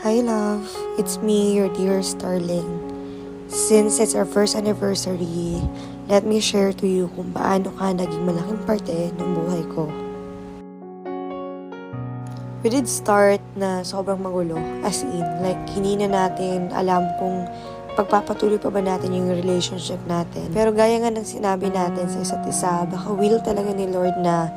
Hi love, it's me, your dear Starling. Since it's our first anniversary, let me share to you kung paano ka naging malaking parte ng buhay ko. We did start na sobrang magulo, as in, like hindi na natin alam kung pagpapatuloy pa ba natin yung relationship natin. Pero gaya nga ng sinabi natin sa isa't isa, baka will talaga ni Lord na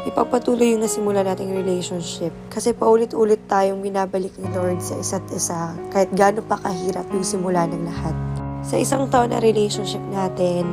ipagpatuloy yung nasimula nating relationship. Kasi paulit-ulit tayong binabalik ni Lord sa isa't isa kahit gaano pa kahirap yung simula ng lahat. Sa isang taon na relationship natin,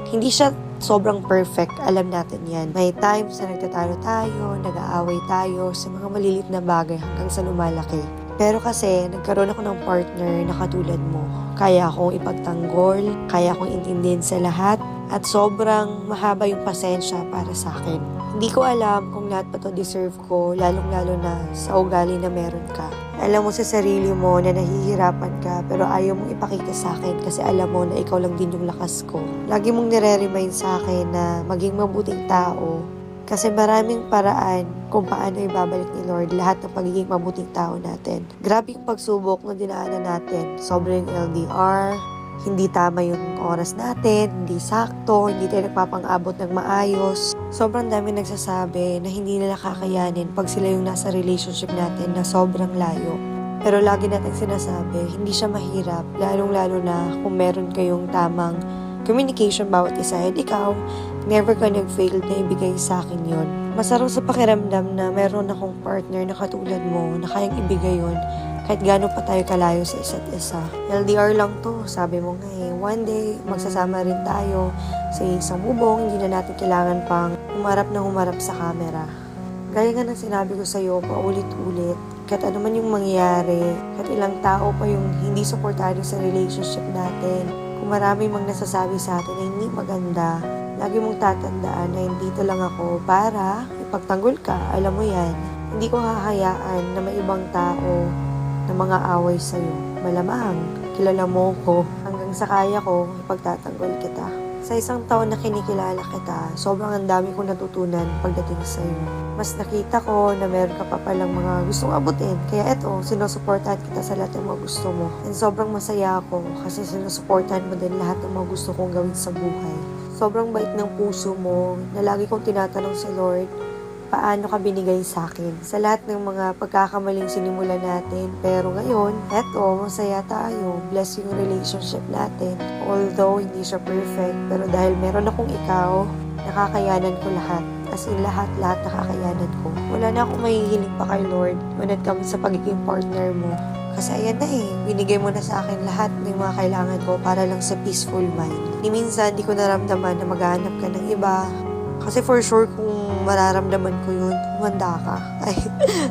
hindi siya sobrang perfect, alam natin yan. May times na nagtatalo tayo, nag-aaway tayo sa mga malilit na bagay hanggang sa lumalaki. Pero kasi, nagkaroon ako ng partner na katulad mo. Kaya akong ipagtanggol, kaya akong intindihin sa lahat, at sobrang mahaba yung pasensya para sa akin. Hindi ko alam kung lahat pa to deserve ko, lalong-lalo na sa ugali na meron ka. Alam mo sa sarili mo na nahihirapan ka, pero ayaw mong ipakita sa akin kasi alam mo na ikaw lang din yung lakas ko. Lagi mong nire-remind sa akin na maging mabuting tao, kasi maraming paraan kung paano ibabalik ni Lord lahat ng pagiging mabuting tao natin. Grabe yung pagsubok na dinaanan natin. Sobrang LDR, hindi tama yung oras natin, hindi sakto, hindi tayo nagpapang-abot ng maayos. Sobrang dami nagsasabi na hindi nila kakayanin pag sila yung nasa relationship natin na sobrang layo. Pero lagi natin sinasabi, hindi siya mahirap, lalong-lalo na kung meron kayong tamang communication bawat isa. And ikaw, never ka nag-fail na ibigay sa akin yun. Masarap sa pakiramdam na meron akong partner na katulad mo na kayang ibigay yun kahit gaano pa tayo kalayo sa isa't isa. LDR lang to, sabi mo nga eh. One day, magsasama rin tayo sa isang bubong, hindi na natin kailangan pang humarap sa camera. Gaya nga ng sinabi ko sa'yo, paulit-ulit, kahit ano man yung mangyayari, kahit ilang tao pa yung hindi supportado sa relationship natin, kung marami mang nasasabi sa atin na hindi maganda, lagi mong tatandaan na dito lang ako para ipagtanggol ka, alam mo yan. Hindi ko hahayaan na may ibang tao na mga away sa'yo. Malamang, kilala mo ko, hanggang sa kaya ko, ipagtatanggol kita. Sa isang taon na kinikilala kita, sobrang ang dami kong natutunan pagdating sa'yo. Mas nakita ko na meron ka pa palang mga gustong abutin. Kaya eto, sinusuportahan kita sa lahat ng mga gusto mo. And sobrang masaya ako kasi sinusuportahan mo din lahat ng mga gusto kong gawin sa buhay. Sobrang bait ng puso mo na lagi kong tinatanong sa Lord, paano ka binigay sa akin sa lahat ng mga pagkakamaling sinimulan natin. Pero ngayon, eto, masaya tayo. Bless yung relationship natin. Although, hindi siya perfect, pero dahil meron akong ikaw, nakakayanan ko lahat. As in, lahat nakakayanan ko. Wala na akong mahihiling pa kay Lord when it comes sa pagiging partner mo. Kasi ayan na eh, binigay mo na sa akin lahat ng mga kailangan ko para lang sa peaceful mind. Ni minsan, di ko naramdaman na maghahanap ka ng iba. Kasi for sure, kung mararamdaman ko yun, humanda ka. Ay,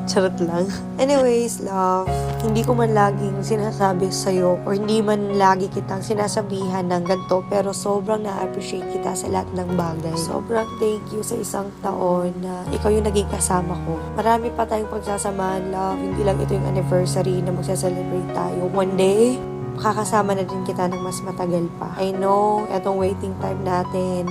charot lang. Anyways, love, hindi ko man laging sinasabi sa'yo or hindi man lagi kitang sinasabihan ng ganito, pero sobrang na-appreciate kita sa lahat ng bagay. Sobrang thank you sa isang taon na ikaw yung naging kasama ko. Marami pa tayong pagsasamahan, love. Hindi lang ito yung anniversary na magsa-celebrate tayo. One day, makakasama na din kita ng mas matagal pa. I know, etong waiting time natin,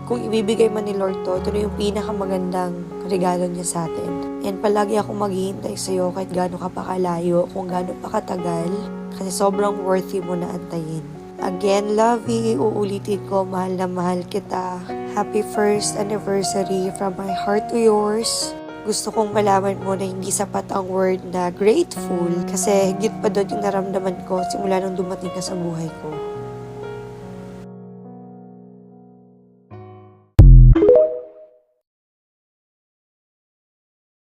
kung ibibigay man ni Lord to, ito na yung pinakamagandang regalo niya sa atin. And palagi akong maghihintay sa'yo kahit gaano ka pa kalayo, kung gaano pa katagal, kasi sobrang worthy mo na antayin. Again, lovey, uulitin ko, mahal na mahal kita. Happy first anniversary from my heart to yours. Gusto kong malaman mo na hindi sapat ang word na grateful, kasi higit pa doon yung naramdaman ko simula nung dumating ka sa buhay ko.